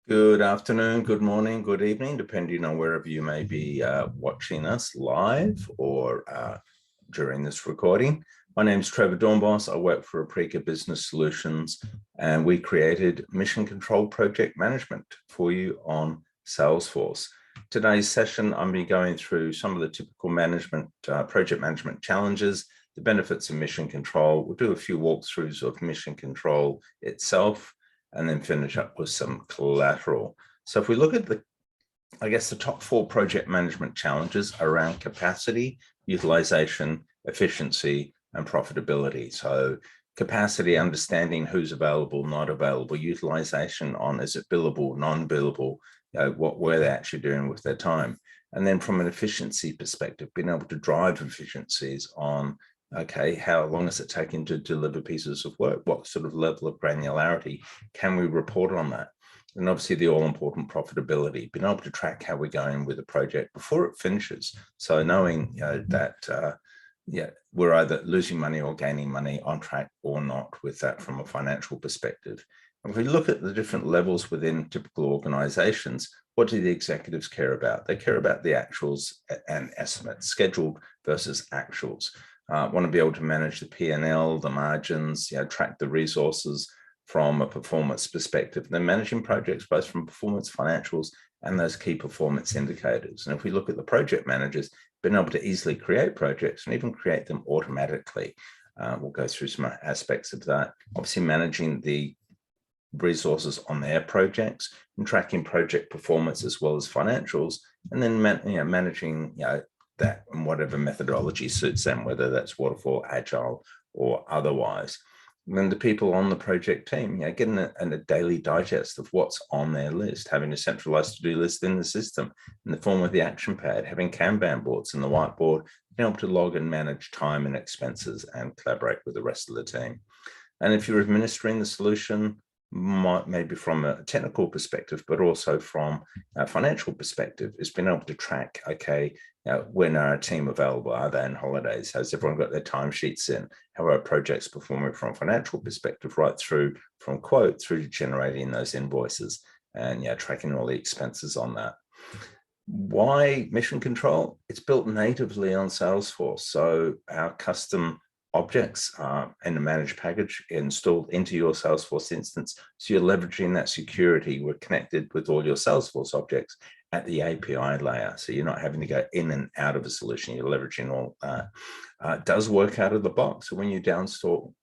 Good afternoon, good morning, good evening, depending on wherever you may be watching us live or during this recording. My name is Trevor Doornbos. I work for Aprika Business Solutions, and we created mission control project management for you on Salesforce. Today's session, I'm going to be going through some of the typical project management challenges, the benefits of mission control. We'll do a few walkthroughs of mission control itself, and then finish up with some collateral. So if we look at the top 4 project management challenges around capacity, utilization, efficiency, and profitability. So capacity, understanding who's available, not available, utilization on is it billable, non-billable, what were they actually doing with their time. And then from an efficiency perspective, being able to drive efficiencies on okay, how long is it taking to deliver pieces of work? What sort of level of granularity can we report on that? And obviously the all-important profitability, being able to track how we're going with a project before it finishes. So knowing that we're either losing money or gaining money, on track or not with that from a financial perspective. And if we look at the different levels within typical organizations, what do the executives care about? They care about the actuals and estimates, scheduled versus actuals. Want to be able to manage the P&L, the margins, track the resources from a performance perspective. They're managing projects both from performance financials and those key performance indicators. And if we look at the project managers, being able to easily create projects and even create them automatically. We'll go through some aspects of that. Obviously managing the resources on their projects and tracking project performance as well as financials, and then managing that and whatever methodology suits them, whether that's waterfall, agile, or otherwise. And then the people on the project team, getting a daily digest of what's on their list, having a centralized to-do list in the system in the form of the action pad, having Kanban boards and the whiteboard, being able to log and manage time and expenses and collaborate with the rest of the team. And if you're administering the solution, maybe from a technical perspective, but also from a financial perspective, is being able to track, okay, when are our team available? Are they on holidays? Has everyone got their timesheets in? How are our projects performing from a financial perspective, right through from quote through to generating those invoices and tracking all the expenses on that. Why mission control? It's built natively on Salesforce. So our custom objects in a managed package installed into your Salesforce instance. So you're leveraging that security. We're connected with all your Salesforce objects at the API layer. So you're not having to go in and out of a solution. You're leveraging all that. It does work out of the box. So when you install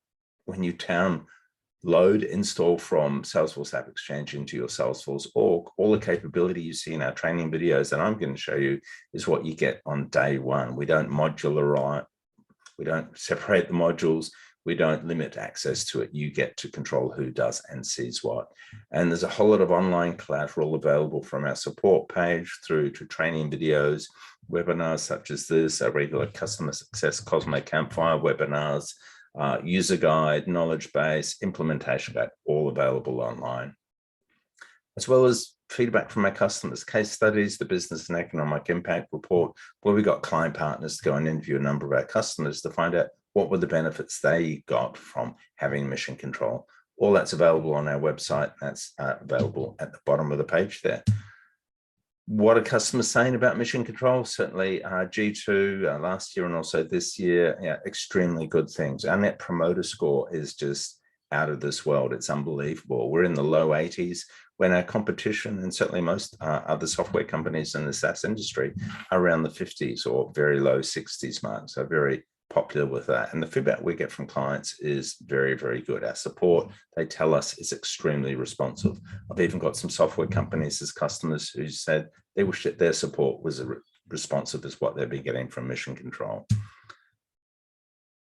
from Salesforce App Exchange into your Salesforce org, all the capability you see in our training videos that I'm going to show you is what you get on day one. We don't modularize. We don't separate the modules. We don't limit access to it. You get to control who does and sees what. And there's a whole lot of online collateral available from our support page through to training videos, webinars such as this, our regular customer success Cosmo Campfire webinars, user guide, knowledge base, implementation guide, all available online. As well as feedback from our customers, case studies, the business and economic impact report, where we got client partners to go and interview a number of our customers to find out what were the benefits they got from having mission control. All that's available on our website. That's available at the bottom of the page there. What are customers saying about mission control? Certainly G2 last year and also this year, extremely good things. Our net promoter score is just out of this world. It's unbelievable. We're in the low 80s when our competition, and certainly most other software companies in the SaaS industry, are around the 50s or very low 60s mark. So very popular with that. And the feedback we get from clients is very, very good. Our support, they tell us, is extremely responsive. I've even got some software companies as customers who said they wish that their support was as responsive as what they'd be getting from mission control.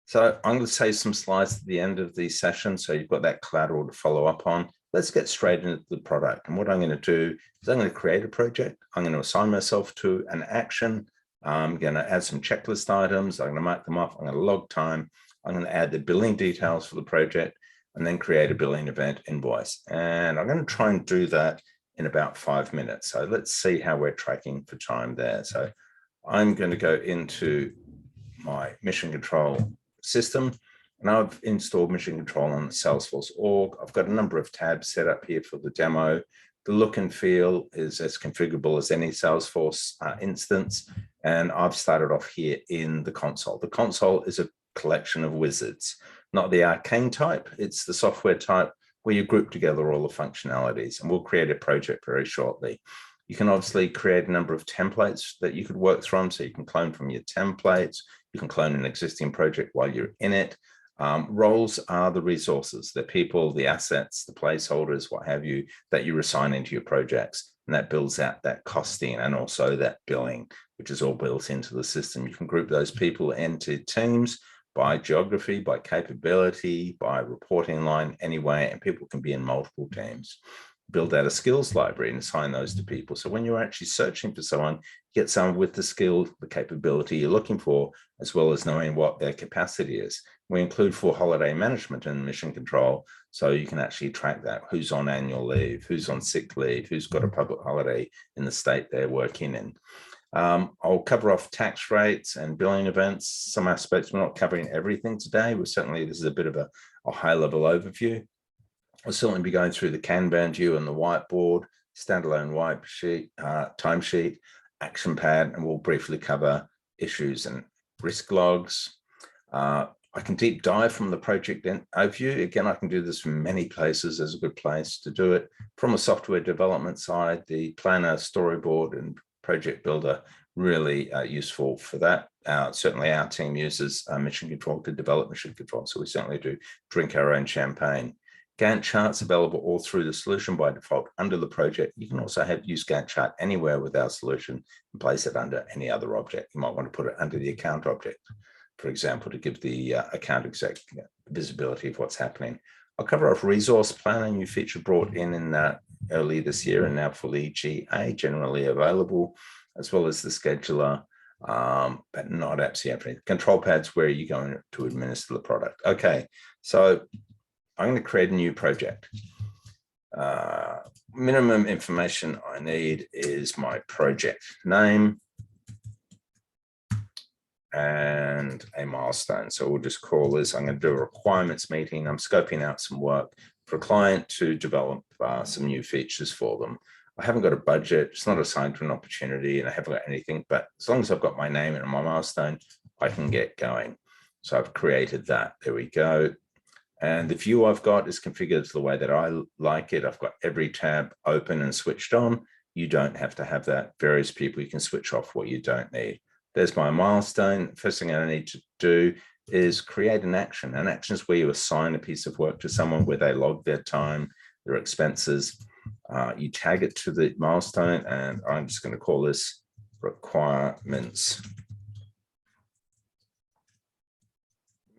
So I'm going to save some slides at the end of the session, so you've got that collateral to follow up on. Let's get straight into the product. And what I'm going to do is I'm going to create a project. I'm going to assign myself to an action. I'm going to add some checklist items. I'm going to mark them off. I'm going to log time. I'm going to add the billing details for the project and then create a billing event invoice. And I'm going to try and do that in about 5 minutes. So let's see how we're tracking for time there. So I'm going to go into my mission control system. And I've installed mission control on Salesforce org. I've got a number of tabs set up here for the demo. The look and feel is as configurable as any Salesforce instance. And I've started off here in the console. The console is a collection of wizards, not the arcane type. It's the software type where you group together all the functionalities, and we'll create a project very shortly. You can obviously create a number of templates that you could work from. So you can clone from your templates. You can clone an existing project while you're in it. Roles are the resources, the people, the assets, the placeholders, what have you, that you assign into your projects. And that builds out that costing and also that billing, which is all built into the system. You can group those people into teams by geography, by capability, by reporting line, anyway, and people can be in multiple teams. Build out a skills library and assign those to people. So when you're actually searching for someone, you get someone with the skill, the capability you're looking for, as well as knowing what their capacity is. We include for holiday management and mission control, so you can actually track that. Who's on annual leave, who's on sick leave, who's got a public holiday in the state they're working in. I'll cover off tax rates and billing events, some aspects. We're not covering everything today. This is a bit of a high-level overview. I'll certainly be going through the Kanban view and the whiteboard, standalone white sheet, timesheet, action pad, and we'll briefly cover issues and risk logs. I can deep dive from the project overview. Again, I can do this from many places. There's a good place to do it. From a software development side, the planner, storyboard, and project builder, really useful for that. Certainly our team uses mission control to develop mission control, so we certainly do drink our own champagne. Gantt charts available all through the solution by default under the project. You can also use Gantt chart anywhere with our solution and place it under any other object. You might want to put it under the account object, for example, to give the account exec visibility of what's happening. I'll cover off resource planning, new feature brought in early this year and now fully GA, generally available, as well as the scheduler, but not absolutely everything. Control pads where you're going to administer the product. Okay, so I'm going to create a new project. Minimum information I need is my project name and a milestone. So we'll just call this, I'm going to do a requirements meeting. I'm scoping out some work for a client to develop some new features for them. I haven't got a budget, it's not assigned to an opportunity, and I haven't got anything, but as long as I've got my name and my milestone, I can get going. So I've created that, there we go. And the view I've got is configured the way that I like it. I've got every tab open and switched on. You don't have to have that. Various people, you can switch off what you don't need. There's my milestone. First thing I need to do is create an action. An action is where you assign a piece of work to someone where they log their time, their expenses. You tag it to the milestone, and I'm just going to call this requirements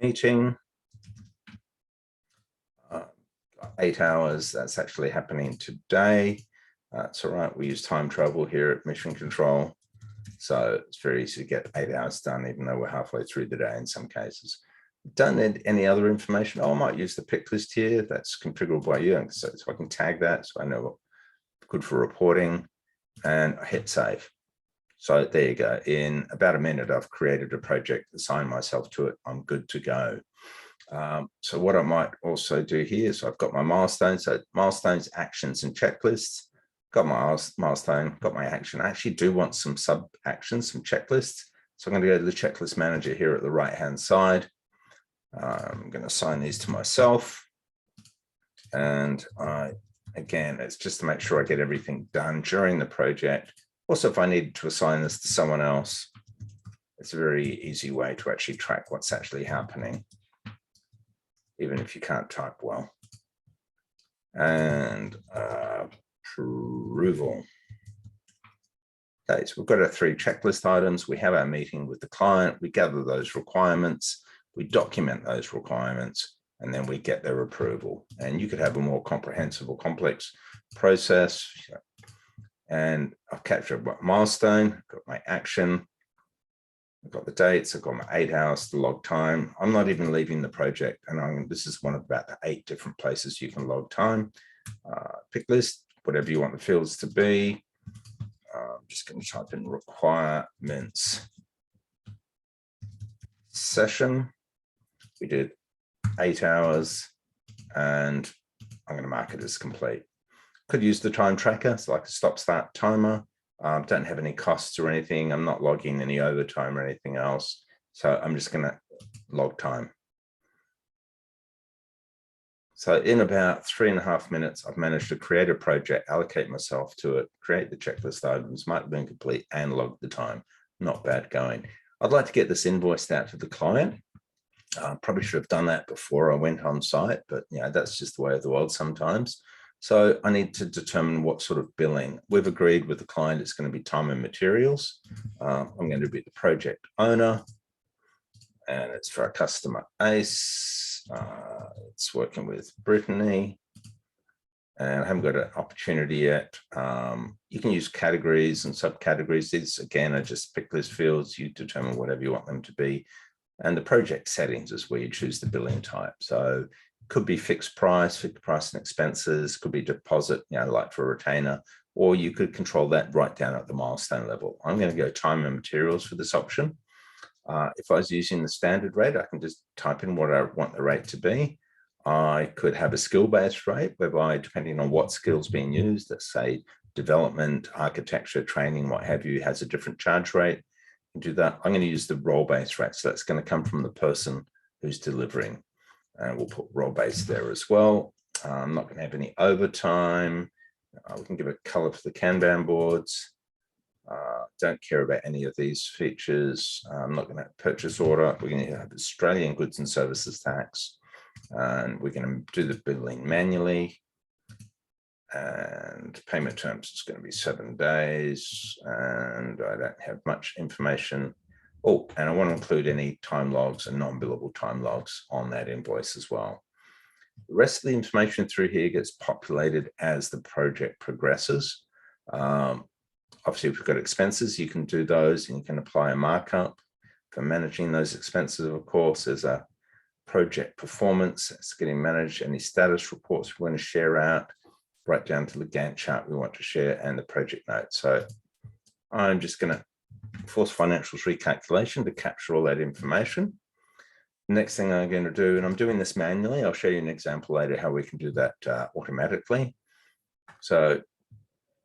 meeting. 8 hours, that's actually happening today. It's all right, we use time travel here at Mission Control. So it's very easy to get 8 hours done, even though we're halfway through the day in some cases. Don't need any other information. I might use the pick list here. That's configurable by you. So I can tag that so I know what good for reporting, and I hit save. So there you go. In about a minute, I've created a project, assigned myself to it. I'm good to go. So what I might also do here is I've got my milestones. So milestones, actions, and checklists. Got my milestone, got my action. I actually do want some sub actions, some checklists. So I'm going to go to the checklist manager here at the right-hand side. I'm going to assign these to myself. And again, it's just to make sure I get everything done during the project. Also, if I needed to assign this to someone else, it's a very easy way to actually track what's actually happening, even if you can't type well. And approval. Okay, so we've got our 3 checklist items. We have our meeting with the client. We gather those requirements. We document those requirements, and then we get their approval. And you could have a more comprehensive or complex process. And I've captured my milestone, got my action, I've got the dates, I've got my 8 hours to log time. I'm not even leaving the project, and this is one of about the 8 different places you can log time. Pick list, whatever you want the fields to be. I'm just going to type in requirements session. We did 8 hours, and I'm going to mark it as complete. Could use the time tracker, so like a stop-start timer. Don't have any costs or anything. I'm not logging any overtime or anything else. So I'm just going to log time. So in about 3.5 minutes, I've managed to create a project, allocate myself to it, create the checklist items, mark them complete, and log the time. Not bad going. I'd like to get this invoiced out to the client. Probably should have done that before I went on site, but that's just the way of the world sometimes. So I need to determine what sort of billing. We've agreed with the client it's going to be time and materials. I'm going to be the project owner, and it's for our customer ACE. It's working with Brittany, and I haven't got an opportunity yet. You can use categories and subcategories. These, again, are just pick list fields. You determine whatever you want them to be. And the project settings is where you choose the billing type. So it could be fixed price and expenses, could be deposit, like for a retainer, or you could control that right down at the milestone level. I'm going to go time and materials for this option. If I was using the standard rate, I can just type in what I want the rate to be. I could have a skill-based rate whereby, depending on what skills being used, let's say development, architecture, training, what have you, has a different charge rate. Do that. I'm going to use the role-based rate. So that's going to come from the person who's delivering. And we'll put role-based there as well. I'm not going to have any overtime. We can give a color for the Kanban boards. Don't care about any of these features. I'm not going to have purchase order. We're going to have Australian goods and services tax. And we're going to do the billing manually. And payment terms is going to be 7 days, and I don't have much information. Oh, and I want to include any time logs and non-billable time logs on that invoice as well. The rest of the information through here gets populated as the project progresses. Obviously, if you've got expenses, you can do those and you can apply a markup for managing those expenses. Of course, there's a project performance that's getting managed, any status reports we want to share out, right down to the Gantt chart we want to share, and the project notes. So I'm just going to force financials recalculation to capture all that information. Next thing I'm going to do, and I'm doing this manually, I'll show you an example later how we can do that automatically. So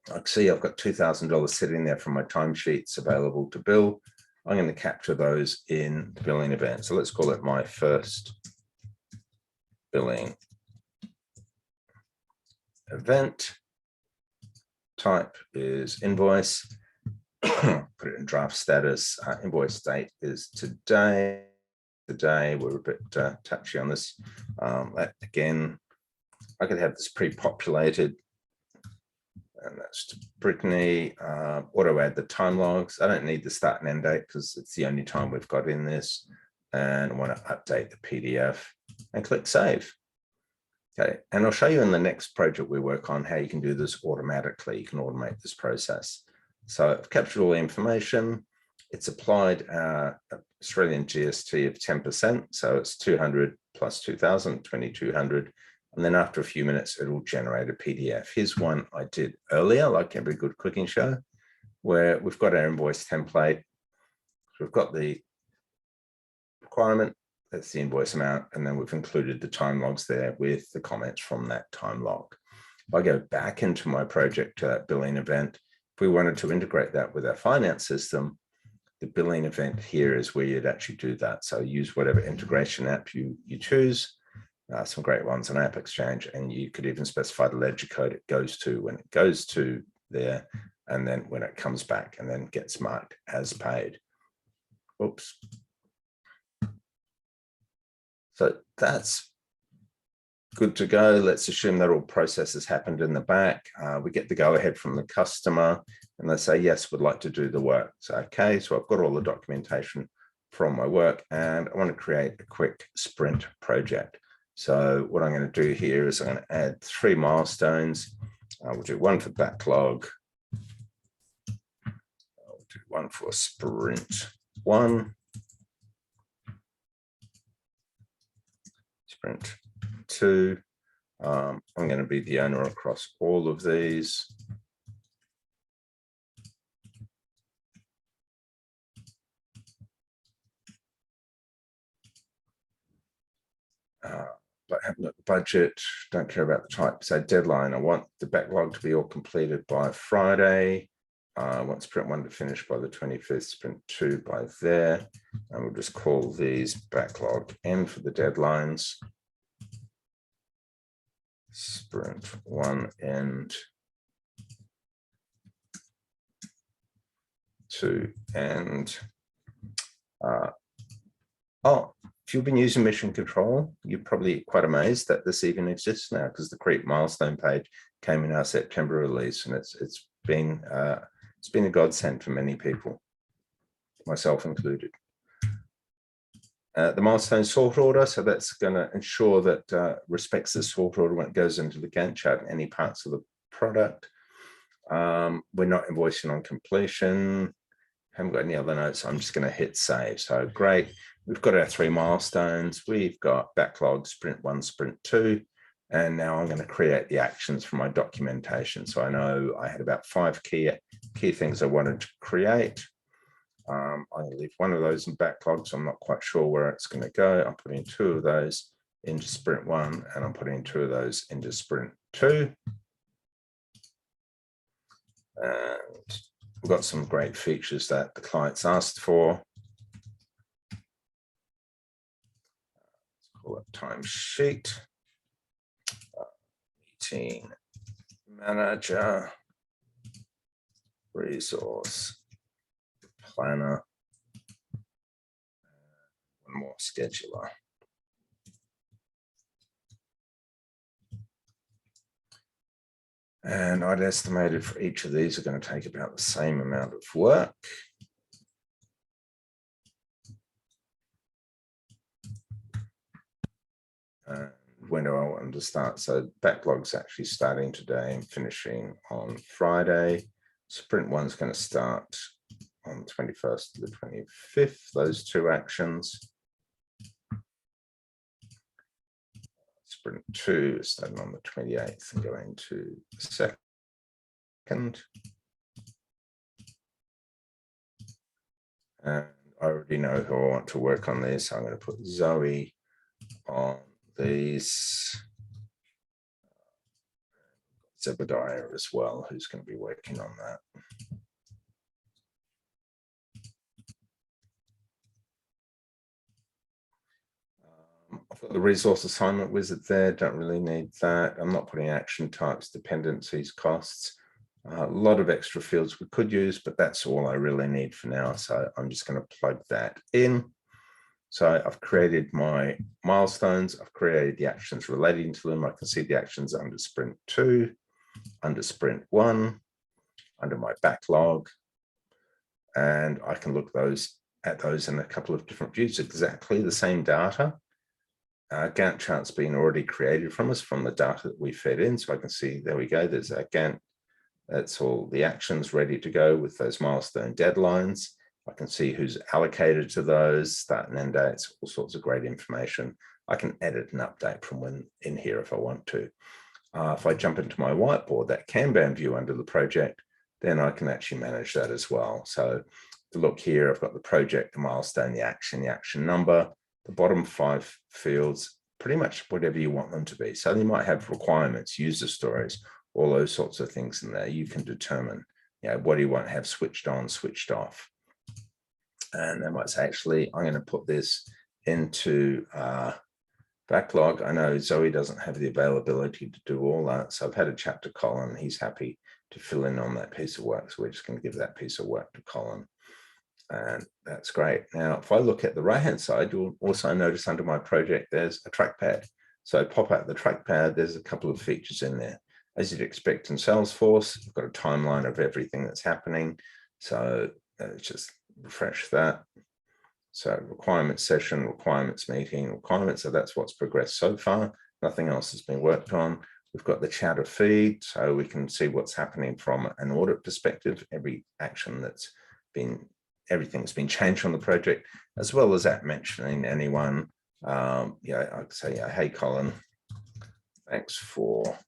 I can see I've got $2,000 sitting there from my timesheets available to bill. I'm going to capture those in the billing event. So let's call it my first billing event. Type is invoice. Put it in draft status. Invoice date is today. Today, we're a bit touchy on this. Again, I could have this pre-populated, and that's to Brittany. Auto add the time logs. I don't need the start and end date because it's the only time we've got in this. And I want to update the PDF and click save. Okay, and I'll show you in the next project we work on how you can do this automatically. You can automate this process. So I've captured all the information. It's applied Australian GST of 10%. So it's 200 plus 2,000, 2,200. And then after a few minutes, it will generate a PDF. Here's one I did earlier, like every good cooking show, where we've got our invoice template. So we've got the requirement, that's the invoice amount, and then we've included the time logs there with the comments from that time log. If I go back into my project billing event, if we wanted to integrate that with our finance system, the billing event here is where you'd actually do that. So use whatever integration app you choose. Some great ones on App Exchange, and you could even specify the ledger code it goes to when it goes to there, and then when it comes back and then gets marked as paid. Oops. So that's good to go. Let's assume that all processes happened in the back. We get the go ahead from the customer and they say, yes, we'd like to do the work. So, okay, so I've got all the documentation from my work and I want to create a quick sprint project. So what I'm going to do here is I'm going to add 3 milestones. We'll do one for backlog. I'll do one for sprint 1. Sprint 2. I'm going to be the owner across all of these. but haven't got the budget, don't care about the type. So deadline, I want the backlog to be all completed by Friday. I want sprint 1 to finish by the 25th, sprint 2 by there. And we'll just call these backlog N for the deadlines. Sprint 1 end, 2 end. If you've been using Mission Control, you're probably quite amazed that this even exists now, because the Create milestone page came in our September release, and it's been a godsend for many people, myself included. The milestone sort order, so that's going to ensure that respects the sort order when it goes into the Gantt chart in any parts of the product. We're not invoicing on completion. Haven't got any other notes. I'm just going to hit save. So great. We've got our 3 milestones. We've got backlog, sprint 1, sprint 2. And now I'm going to create the actions for my documentation. So I know I had about 5 key things I wanted to create. I'm going to leave one of those in backlog, so I'm not quite sure where it's going to go. I'm putting 2 of those into sprint 1, and I'm putting 2 of those into sprint 2. And we've got some great features that the clients asked for. Let's call it timesheet, meeting manager, resource planner, one more scheduler. And I'd estimated for each of these are going to take about the same amount of work. And when do I want them to start? So backlog's actually starting today and finishing on Friday. Sprint 1's going to start on the 21st to the 25th, those 2 actions. Sprint 2 is starting on the 28th and going to the 2nd. And I already know who I want to work on this. I'm going to put Zoe on these. Zebediah as well, who's going to be working on that. I've got the resource assignment wizard there, don't really need that. I'm not putting action types, dependencies, costs. A lot of extra fields we could use, but that's all I really need for now. So I'm just going to plug that in. So I've created my milestones. I've created the actions relating to them. I can see the actions under sprint 2, under sprint 1, under my backlog. And I can look at those in a couple of different views, exactly the same data. Gantt chart's been already created from us from the data that we fed in. So I can see, there we go, there's a Gantt. That's all the actions ready to go with those milestone deadlines. I can see who's allocated to those, start and end dates, all sorts of great information. I can edit and update from in here if I want to. If I jump into my whiteboard, that Kanban view under the project, then I can actually manage that as well. So to look here, I've got the project, the milestone, the action number, the bottom 5 fields, pretty much whatever you want them to be. So you might have requirements, user stories, all those sorts of things in there. You can determine, what do you want to have switched on, switched off. And then what's actually, I'm going to put this into backlog. I know Zoe doesn't have the availability to do all that. So I've had a chat to Colin. He's happy to fill in on that piece of work. So we're just going to give that piece of work to Colin. And that's great. Now, if I look at the right-hand side, you'll also notice under my project, there's a trackpad. So pop out the trackpad, there's a couple of features in there. As you'd expect in Salesforce, you've got a timeline of everything that's happening. So just refresh that. So requirements session, requirements meeting, requirements. So that's what's progressed so far. Nothing else has been worked on. We've got the chatter feed, so we can see what's happening from an audit perspective. Every action that's been, everything's been changed on the project, as well as that mentioning anyone. I could say, hey, Colin, thanks for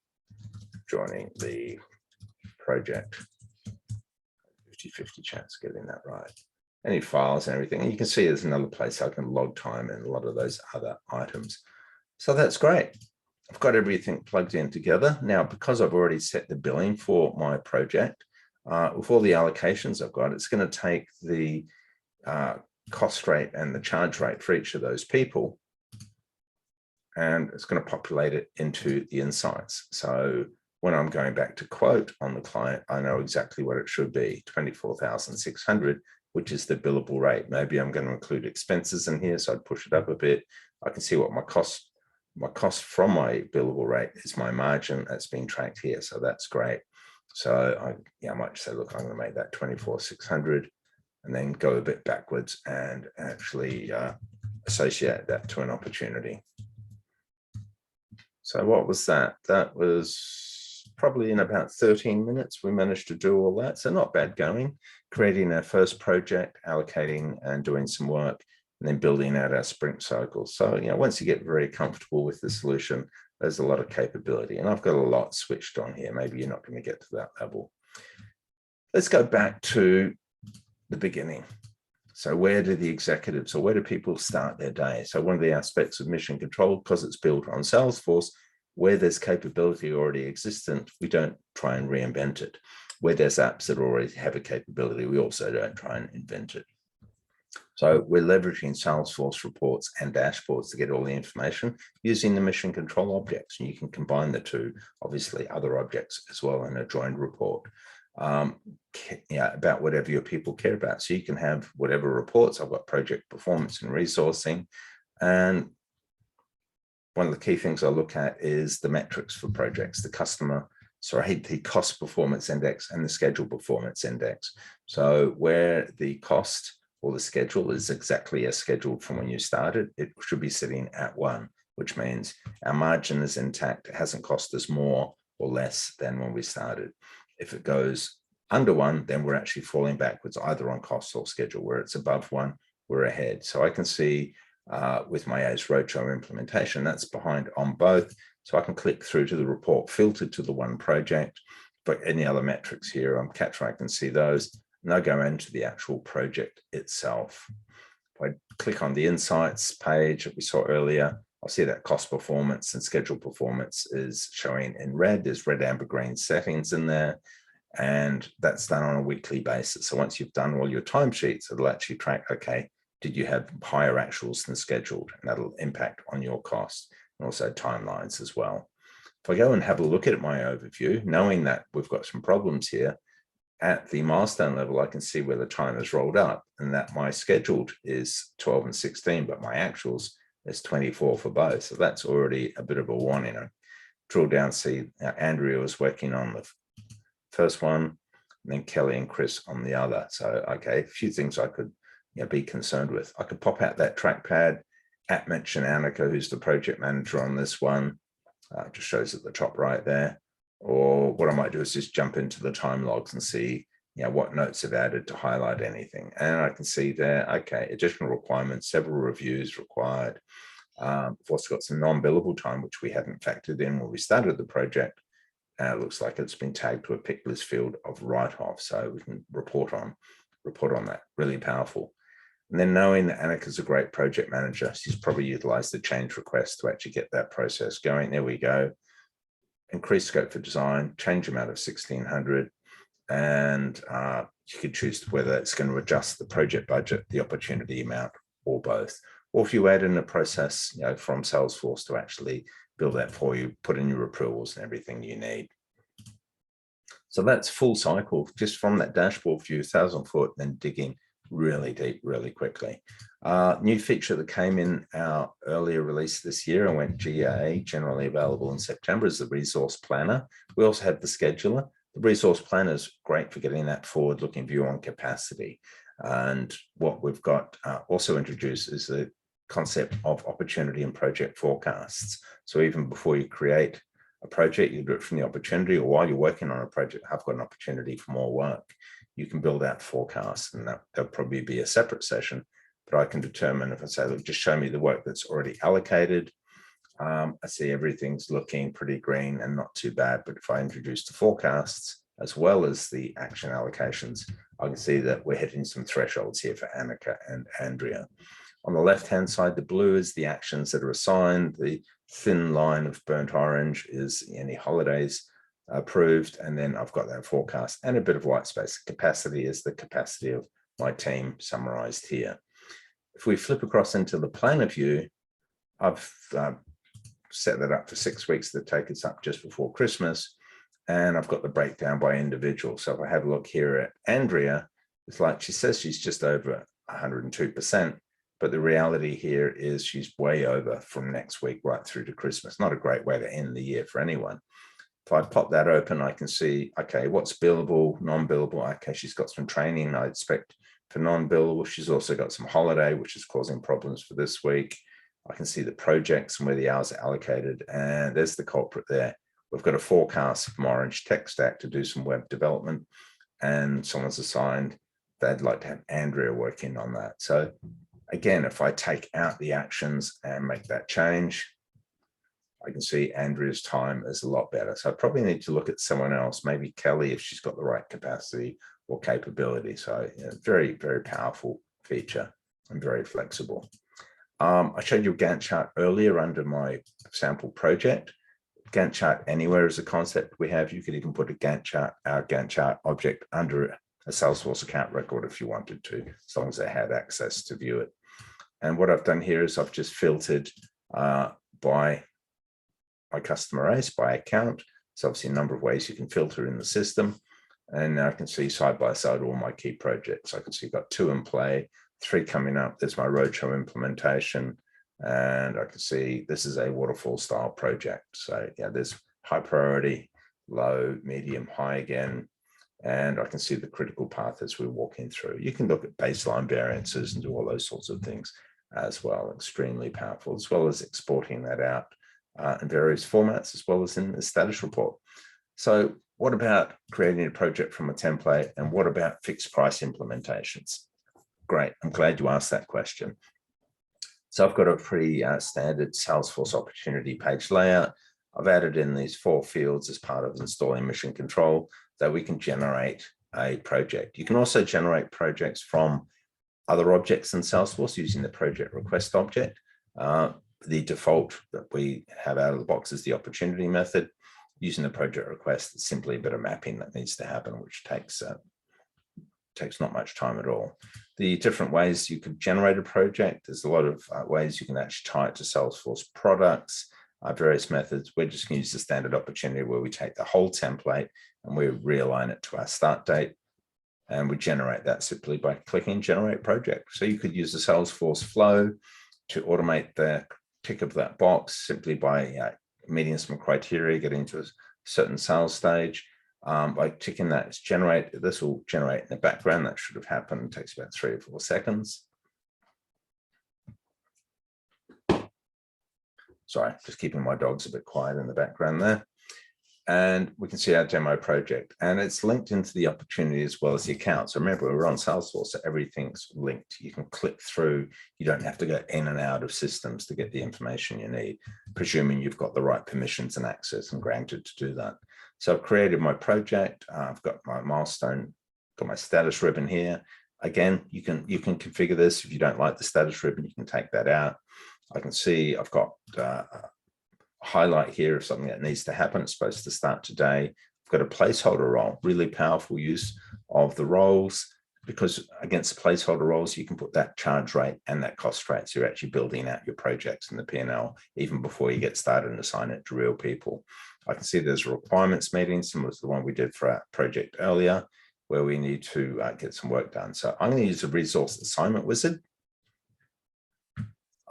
joining the project. 50-50 chance of getting that right. Any files and everything. And you can see there's another place I can log time and a lot of those other items. So that's great. I've got everything plugged in together. Now, because I've already set the billing for my project, with all the allocations I've got, it's going to take the cost rate and the charge rate for each of those people, and it's going to populate it into the insights. So when I'm going back to quote on the client, I know exactly what it should be, 24,600, which is the billable rate. Maybe I'm going to include expenses in here, so I'd push it up a bit. I can see what my cost from my billable rate is my margin that's being tracked here. So that's great. So I might say, look, I'm going to make that 24,600 and then go a bit backwards and actually associate that to an opportunity. So what was that? That was probably in about 13 minutes. We managed to do all that. So not bad going, creating our first project, allocating and doing some work, and then building out our sprint cycle. So, once you get very comfortable with the solution, there's a lot of capability. And I've got a lot switched on here. Maybe you're not going to get to that level. Let's go back to the beginning. So where do the executives, or where do people start their day? So one of the aspects of Mission Control, because it's built on Salesforce, where there's capability already existent, we don't try and reinvent it. Where there's apps that already have a capability, we also don't try and invent it. So we're leveraging Salesforce reports and dashboards to get all the information using the Mission Control objects. And you can combine the two, obviously other objects as well in a joined report. About whatever your people care about. So you can have whatever reports. I've got project performance and resourcing. And one of the key things I look at is the metrics for projects, the cost performance index and the schedule performance index. So where the cost or the schedule is exactly as scheduled from when you started, it should be sitting at 1, which means our margin is intact. It hasn't cost us more or less than when we started. If it goes under 1, then we're actually falling backwards either on cost or schedule. Where it's above 1, we're ahead. So I can see with my A's Roadshow implementation, that's behind on both. So I can click through to the report filtered to the one project. But any other metrics here, I can see those. And I'll go into the actual project itself. If I click on the insights page that we saw earlier, I'll see that cost performance and schedule performance is showing in red. There's red, amber, green settings in there. And that's done on a weekly basis. So once you've done all your timesheets, it'll actually track, okay, did you have higher actuals than scheduled? And that'll impact on your cost and also timelines as well. If I go and have a look at my overview, knowing that we've got some problems here, at the milestone level, I can see where the time has rolled up and that my scheduled is 12 and 16, but my actuals is 24 for both. So that's already a bit of a warning. I drill down, see Andrea was working on the first one, and then Kelly and Chris on the other. So, okay, a few things I could be concerned with. I could pop out that trackpad, mention Annika, who's the project manager on this one. Just shows at the top right there. Or what I might do is just jump into the time logs and see what notes have added to highlight anything. And I can see there, okay, additional requirements, several reviews required. I've also got some non-billable time, which we hadn't factored in when we started the project. It looks like it's been tagged to a pick list field of write-off, so we can report on that. Really powerful. And then knowing that Annika's a great project manager, she's probably utilized the change request to actually get that process going. There we go. Increase scope for design, change amount of 1,600, and you could choose whether it's going to adjust the project budget, the opportunity amount, or both. Or if you add in a process from Salesforce to actually build that for you, put in your approvals and everything you need. So that's full cycle, just from that dashboard view, 1,000 foot, then digging really deep, really quickly. New feature that came in our earlier release this year and went GA, generally available in September, is the resource planner. We also have the scheduler. The resource planner is great for getting that forward-looking view on capacity. And what we've got also introduced is the concept of opportunity and project forecasts. So even before you create a project, you do it from the opportunity, or while you're working on a project, I've got an opportunity for more work. You can build out forecasts, and that'll probably be a separate session, but I can determine if I say, look, just show me the work that's already allocated. I see everything's looking pretty green and not too bad, but if I introduce the forecasts as well as the action allocations, I can see that we're hitting some thresholds here for Annika and Andrea. On the left-hand side, the blue is the actions that are assigned. The thin line of burnt orange is any holidays approved. And then I've got that forecast and a bit of white space. Capacity is the capacity of my team summarized here. If we flip across into the planner view, I've set that up for 6 weeks to take us up just before Christmas. And I've got the breakdown by individual. So if I have a look here at Andrea, it's like she says she's just over 102%. But the reality here is she's way over from next week right through to Christmas. Not a great way to end the year for anyone. If I pop that open, I can see, okay, what's billable, non-billable? Okay, she's got some training, I expect, for non-billable. She's also got some holiday, which is causing problems for this week. I can see the projects and where the hours are allocated. And there's the culprit there. We've got a forecast from Orange Tech Stack to do some web development. And someone's assigned, they'd like to have Andrea working on that. So again, if I take out the actions and make that change, I can see Andrea's time is a lot better. So I probably need to look at someone else, maybe Kelly, if she's got the right capacity or capability. So very, very powerful feature and very flexible. I showed you a Gantt chart earlier under my sample project. Gantt chart anywhere is a concept we have. You could even put a Gantt chart, our Gantt chart object under a Salesforce account record if you wanted to, as long as they had access to view it. And what I've done here is I've just filtered by my customer base, by account. It's obviously a number of ways you can filter in the system. And now I can see side by side all my key projects. I can see I've got 2 in play, 3 coming up. There's my roadshow implementation. And I can see this is a waterfall style project. So yeah, there's high priority, low, medium, high again. And I can see the critical path as we're walking through. You can look at baseline variances and do all those sorts of things as well. Extremely powerful, as well as exporting that out in various formats, as well as in the status report. So what about creating a project from a template? And what about fixed price implementations? Great, I'm glad you asked that question. So I've got a pretty standard Salesforce opportunity page layout. I've added in these 4 fields as part of installing mission control that we can generate a project. You can also generate projects from other objects in Salesforce using the project request object. The default that we have out of the box is the opportunity method. Using the project request, it's simply a bit of mapping that needs to happen, which takes not much time at all. The different ways you could generate a project, there's a lot of ways you can actually tie it to Salesforce products, various methods. We're just going to use the standard opportunity where we take the whole template and we realign it to our start date. And we generate that simply by clicking generate project. So you could use the Salesforce flow to automate the tick of that box simply by meeting some criteria, getting to a certain sales stage. By ticking that, it's generate. This will generate in the background. That should have happened. It takes about 3 or 4 seconds. Sorry, just keeping my dogs a bit quiet in the background there. And we can see our demo project, and it's linked into the opportunity as well as the account. So remember, we're on Salesforce, so everything's linked. You can click through. You don't have to go in and out of systems to get the information you need, presuming you've got the right permissions and access and granted to do that. So I've created my project. I've got my milestone, got my status ribbon here. Again, you can configure this. If you don't like the status ribbon, you can take that out. I can see I've got highlight here of something that needs to happen. It's supposed to start today. I've got a placeholder role, really powerful use of the roles, because against the placeholder roles, you can put that charge rate and that cost rate. So you're actually building out your projects in the P&L even before you get started and assign it to real people. I can see there's a requirements meeting, similar to the one we did for our project earlier, where we need to get some work done. So I'm going to use a resource assignment wizard.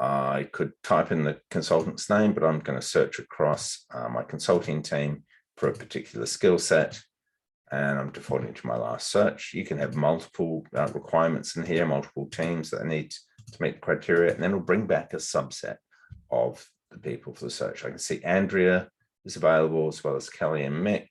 I could type in the consultant's name, but I'm going to search across my consulting team for a particular skill set, and I'm defaulting to my last search. You can have multiple requirements in here, multiple teams that need to meet the criteria, and then it'll bring back a subset of the people for the search. I can see Andrea is available, as well as Kelly and Mick.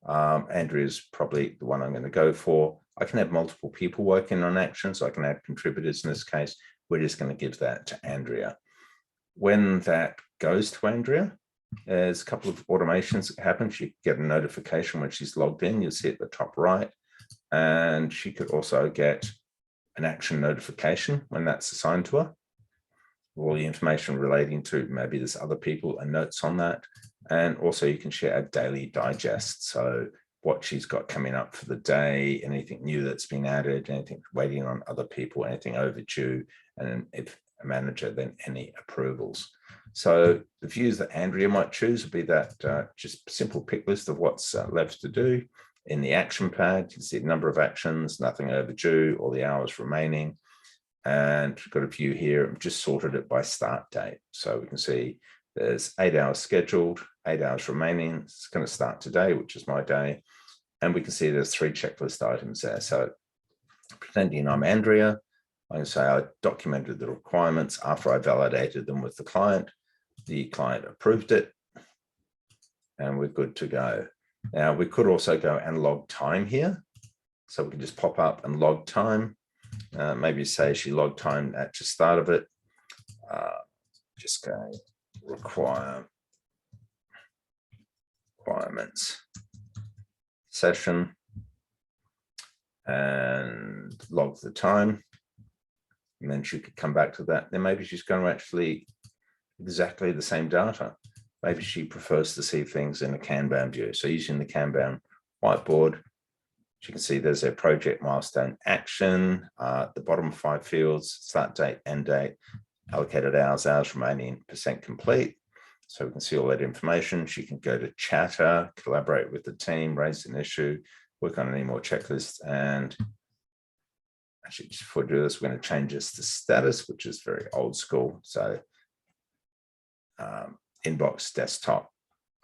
Andrea is probably the one I'm going to go for. I can have multiple people working on actions. So I can add contributors in this case. We're just going to give that to Andrea. When that goes to Andrea, there's a couple of automations that happen. She get a notification when she's logged in. You'll see at the top right. And she could also get an action notification when that's assigned to her. all the information relating to maybe there's other people and notes on that. And also you can share a daily digest. So what she's got coming up for the day, anything new that's been added, anything waiting on other people, anything overdue, and if a manager, then any approvals. So the views that Andrea might choose would be that just simple pick list of what's left to do. In the action pad, you can see the number of actions, nothing overdue, all the hours remaining. And we've got a view here. I've just sorted it by start date. So we can see there's 8 hours scheduled, 8 hours remaining. It's going to start today, which is my day. And we can see there's 3 checklist items there. So pretending I'm Andrea, I can say I documented the requirements after I validated them with the client. The client approved it, and we're good to go. Now, we could also go and log time here. So we can just pop up and log time. Maybe say she logged time at the start of it. Just go requirements session and log the time. And then she could come back to that. Then maybe she's going to actually exactly the same data. Maybe she prefers to see things in a Kanban view. So using the Kanban whiteboard, you can see there's a project milestone action, the bottom 5 fields, start date, end date, allocated hours, hours remaining, % complete. So we can see all that information. She can go to chatter, collaborate with the team, raise an issue, work on any more checklists. And actually, just before we do this, we're going to change this to status, which is very old school. So inbox, desktop,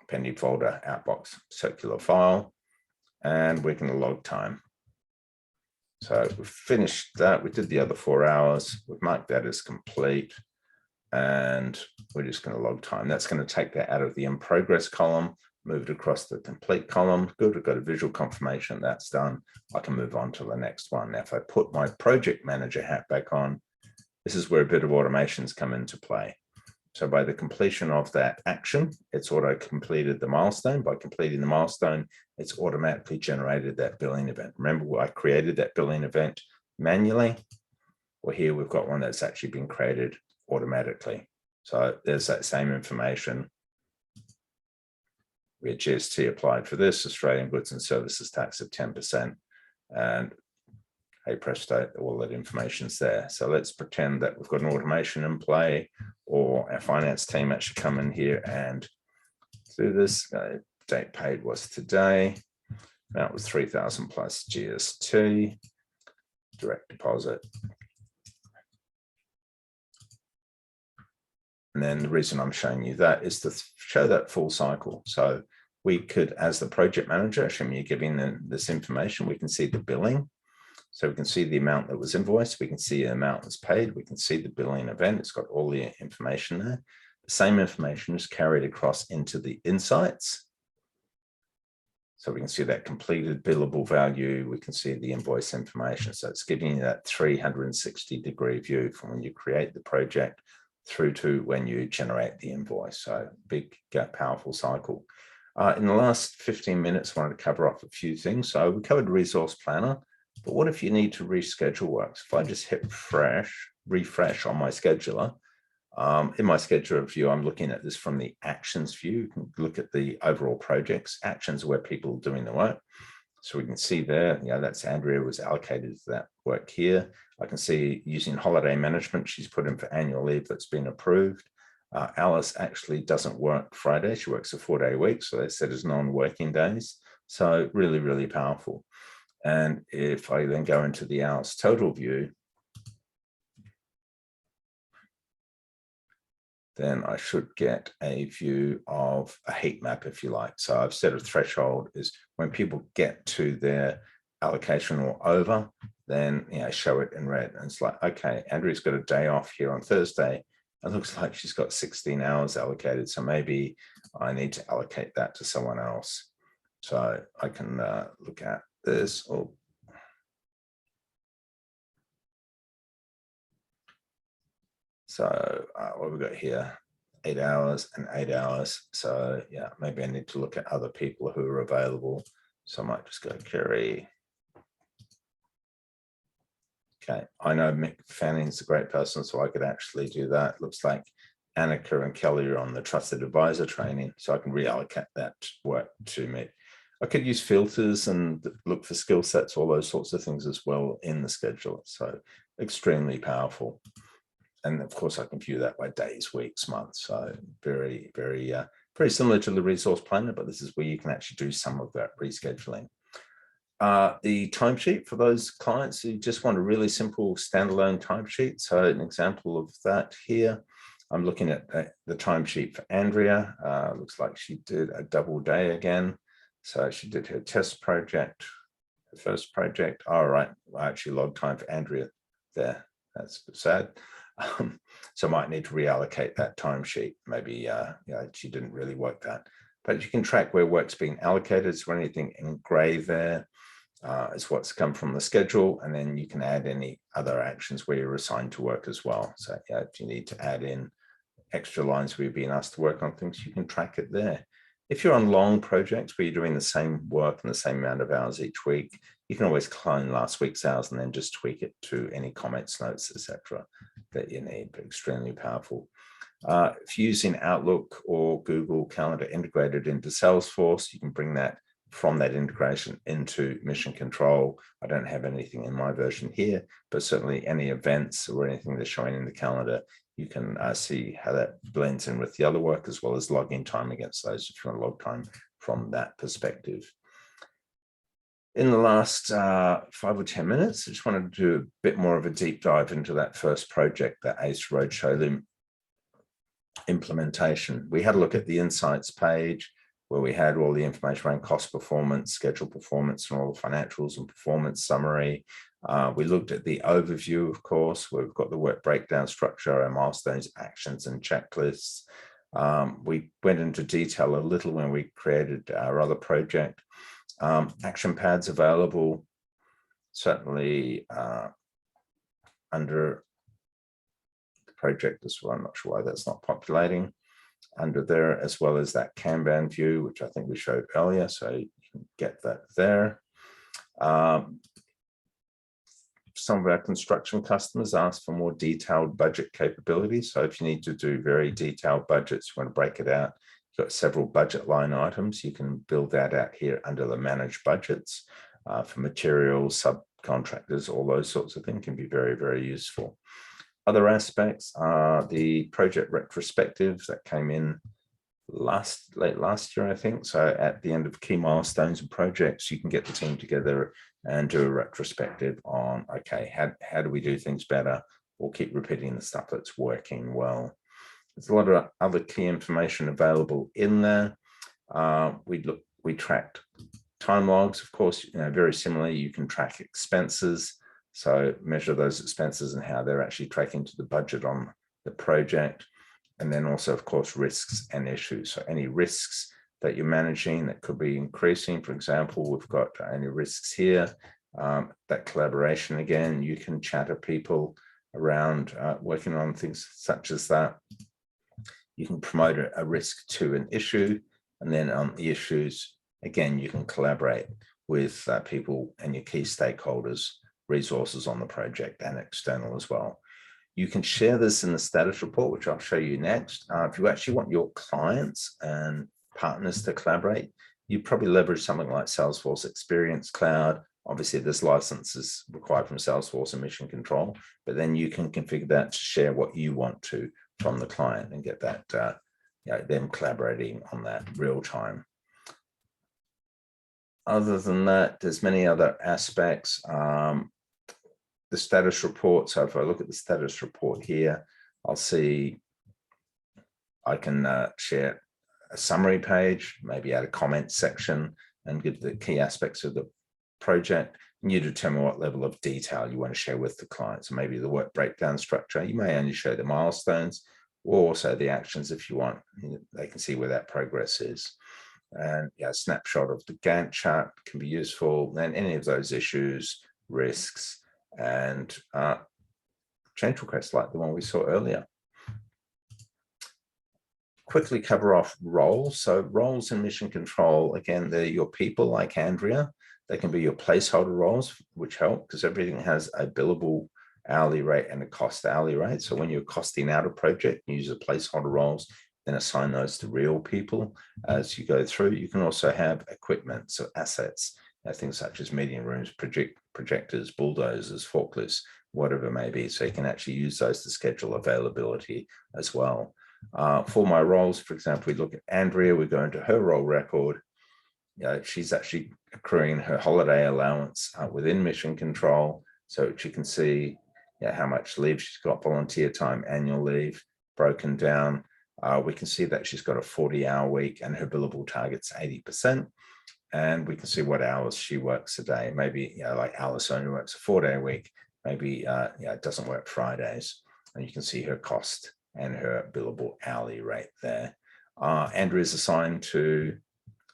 pending folder, outbox, circular file, and we're going to log time. So we've finished that. We did the other 4 hours. We've marked that as complete, and we're just going to log time. That's going to take that out of the in progress column, move it across the complete column. Good, we've got a visual confirmation that's done. I can move on to the next one. Now, if I put my project manager hat back on, this is where a bit of automations come into play. So by the completion of that action, it's auto completed the milestone. By completing the milestone, it's automatically generated that billing event. Remember, I created that billing event manually. Well, here we've got one that's actually been created automatically. So there's that same information. We had GST applied for this, Australian goods and services tax of 10%. And hey presto, all that information's there. So let's pretend that we've got an automation in play, or our finance team actually come in here and do this. Date paid was today. Amount was 3,000 plus GST, direct deposit. And then the reason I'm showing you that is to show that full cycle. So we could, as the project manager, assuming you're giving this information, we can see the billing. So we can see the amount that was invoiced. We can see the amount that's paid. We can see the billing event. It's got all the information there. The same information is carried across into the insights. So we can see that completed billable value. We can see the invoice information. So it's giving you that 360-degree view from when you create the project through to when you generate the invoice. So big, powerful cycle. In the last 15 minutes, I wanted to cover off a few things. So we covered resource planner, but what if you need to reschedule work? So if I just hit refresh on my scheduler, in my scheduler view, I'm looking at this from the actions view. You can look at the overall projects, actions where people are doing the work. So we can see there, that's Andrea was allocated to that work here. I can see using holiday management, she's put in for annual leave that's been approved. Alice actually doesn't work Friday. She works a 4-day week. So they said as non-working days. So really, really powerful. And if I then go into the hours total view, then I should get a view of a heat map, if you like. So I've set a threshold is when people get to their allocation or over, then show it in red. And it's like, okay, Andrea's got a day off here on Thursday. It looks like she's got 16 hours allocated. So maybe I need to allocate that to someone else. So I can look at this. Oh. So what we've got here, 8 hours and 8 hours. So yeah, maybe I need to look at other people who are available. So I might just go Kerry Okay, I know Mick Fanning's a great person, so I could actually do that. Looks like Annika and Kelly are on the trusted advisor training, so I can reallocate that work to me. I could use filters and look for skill sets, all those sorts of things as well in the scheduler. So extremely powerful. And of course, I can view that by days, weeks, months. So very, very, very similar to the resource planner, but this is where you can actually do some of that rescheduling. The timesheet for those clients who just want a really simple standalone timesheet. So an example of that here, I'm looking at the timesheet for Andrea. Looks like she did a double day again. So she did her test project, her first project. All right, I actually logged time for Andrea there. That's sad. So I might need to reallocate that timesheet. Maybe she didn't really work that. But you can track where work's being allocated. Is there anything in gray there? Is what's come from the schedule, and then you can add any other actions where you're assigned to work as well. So if you need to add in extra lines where you're being asked to work on things, you can track it there. If you're on long projects where you're doing the same work and the same amount of hours each week, you can always clone last week's hours and then just tweak it to any comments, notes, etc. that you need. But extremely powerful. If you're using Outlook or Google Calendar integrated into Salesforce, you can bring that from that integration into Mission Control. I don't have anything in my version here, but certainly any events or anything that's showing in the calendar, you can see how that blends in with the other work, as well as login time against those if you want to log time from that perspective. In the last 5 or 10 minutes, I just wanted to do a bit more of a deep dive into that first project, that ACE Roadshow implementation. We had a look at the insights page, where we had all the information around cost performance, schedule performance, and all the financials and performance summary. We looked at the overview, of course, where we've got the work breakdown structure, our milestones, actions, and checklists. We went into detail a little when we created our other project. Action pads available, certainly under the project as well. I'm not sure why that's not populating. Under there, as well as that Kanban view, which I think we showed earlier, so you can get that there. Some of our construction customers ask for more detailed budget capabilities. So if you need to do very detailed budgets, you want to break it out, you've got several budget line items, you can build that out here under the managed budgets for materials, subcontractors, all those sorts of things can be very, very useful. Other aspects are the project retrospectives that came in late last year, I think. So at the end of key milestones and projects, you can get the team together and do a retrospective on, okay, how do we do things better, or keep repeating the stuff that's working well. There's a lot of other key information available in there. We tracked time logs, of course, very similarly, you can track expenses. So measure those expenses and how they're actually tracking to the budget on the project. And then also, of course, risks and issues. So any risks that you're managing that could be increasing. For example, we've got any risks here. That collaboration, again, you can chatter people around working on things such as that. You can promote a risk to an issue. And then on the issues, again, you can collaborate with people and your key stakeholders, resources on the project and external as well. You can share this in the status report, which I'll show you next. If you actually want your clients and partners to collaborate, you probably leverage something like Salesforce Experience Cloud. Obviously, there's licenses required from Salesforce and Mission Control, but then you can configure that to share what you want to from the client and get that, them collaborating on that real time. Other than that, there's many other aspects. The status report. So if I look at the status report here, I'll see I can share a summary page, maybe add a comment section and give the key aspects of the project. And you determine what level of detail you want to share with the client. So maybe the work breakdown structure, you may only show the milestones or also the actions if you want. They can see where that progress is. And a snapshot of the Gantt chart can be useful. And any of those issues, risks, and change requests like the one we saw earlier. Quickly cover off roles. So roles in Mission Control, again, they're your people like Andrea. They can be your placeholder roles, which help because everything has a billable hourly rate and a cost hourly rate. So when you're costing out a project, use the placeholder roles, then assign those to real people as you go through. You can also have equipment, so assets, things such as meeting rooms, projectors, bulldozers, forklifts, whatever it may be. So you can actually use those to schedule availability as well. For my roles, for example, we look at Andrea, we go into her role record. She's actually accruing her holiday allowance within Mission Control, so she can see how much leave she's got, volunteer time, annual leave broken down. We can see that she's got a 40-hour week and her billable target's 80%. And we can see what hours she works a day. Maybe, like Alice only works a 4-day week. Maybe it doesn't work Fridays. And you can see her cost and her billable hourly rate there. Andrea is assigned to,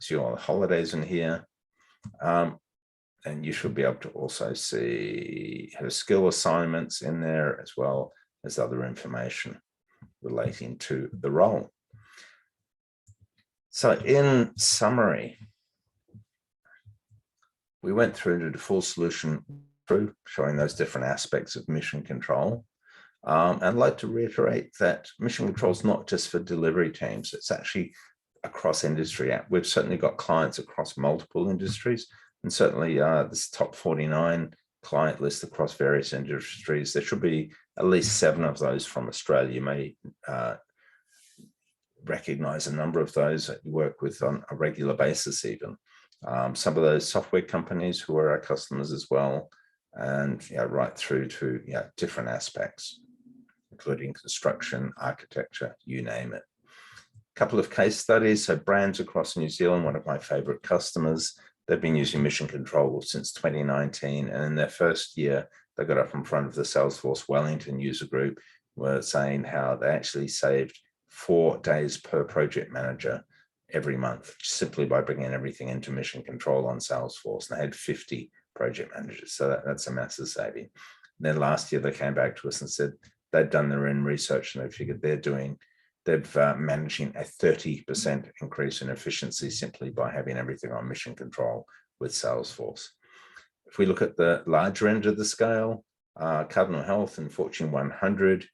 see all the holidays in here. And you should be able to also see her skill assignments in there, as well as other information relating to the role. So in summary, we went through the full solution through showing those different aspects of Mission Control. I'd like to reiterate that Mission Control is not just for delivery teams, it's actually across industry. We've certainly got clients across multiple industries, and certainly this top 49 client list across various industries. There should be at least 7 of those from Australia. You may recognize a number of those that you work with on a regular basis even. Some of those software companies who are our customers as well, and right through to different aspects, including construction, architecture, you name it. A couple of case studies. So brands across New Zealand, one of my favorite customers, they've been using Mission Control since 2019. And in their first year, they got up in front of the Salesforce Wellington user group, were saying how they actually saved 4 days per project manager every month, simply by bringing everything into Mission Control on Salesforce. And they had 50 project managers. So that's a massive saving. And then last year, they came back to us and said they'd done their own research and they figured they're managing a 30% increase in efficiency simply by having everything on Mission Control with Salesforce. If we look at the larger end of the scale, Cardinal Health and Fortune 100,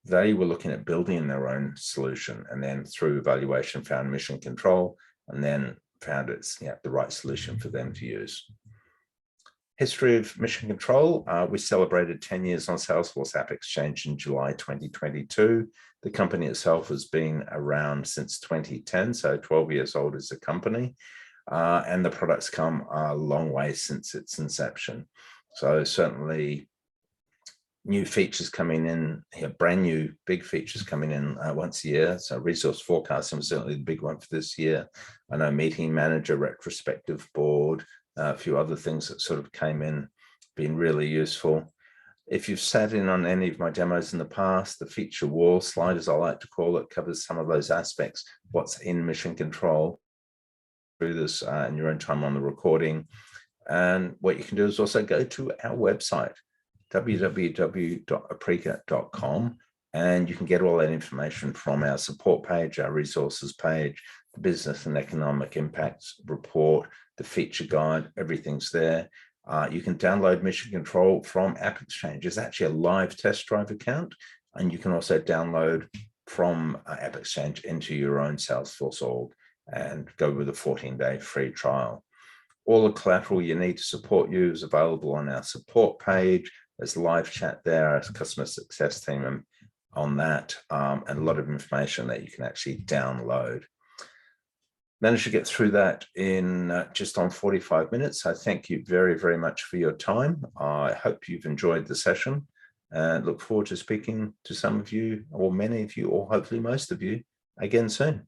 they were looking at building their own solution, and then through evaluation found Mission Control, and then found it's the right solution for them to use. History of Mission Control, we celebrated 10 years on Salesforce App Exchange in July 2022. The company itself has been around since 2010, so 12 years old as a company. And the product's come a long way since its inception. So certainly new features coming in, brand new big features coming in once a year. So resource forecasting was certainly the big one for this year. I know Meeting Manager, retrospective board, a few other things that sort of came in, been really useful. If you've sat in on any of my demos in the past, the feature wall slide, as I like to call it, covers some of those aspects, what's in Mission Control, through this in your own time on the recording. And what you can do is also go to our website, www.aprika.com, and you can get all that information from our support page, our resources page, the business and economic impacts report, the feature guide, everything's there. You can download Mission Control from App Exchange. It's actually a live test drive account, and you can also download from App Exchange into your own Salesforce org and go with a 14-day free trial. All the collateral you need to support you is available on our support page. There's live chat there, our customer success team on that, and a lot of information that you can actually download. Managed to get through that in just on 45 minutes. I thank you very, very much for your time. I hope you've enjoyed the session and look forward to speaking to some of you, or many of you, or hopefully most of you again soon.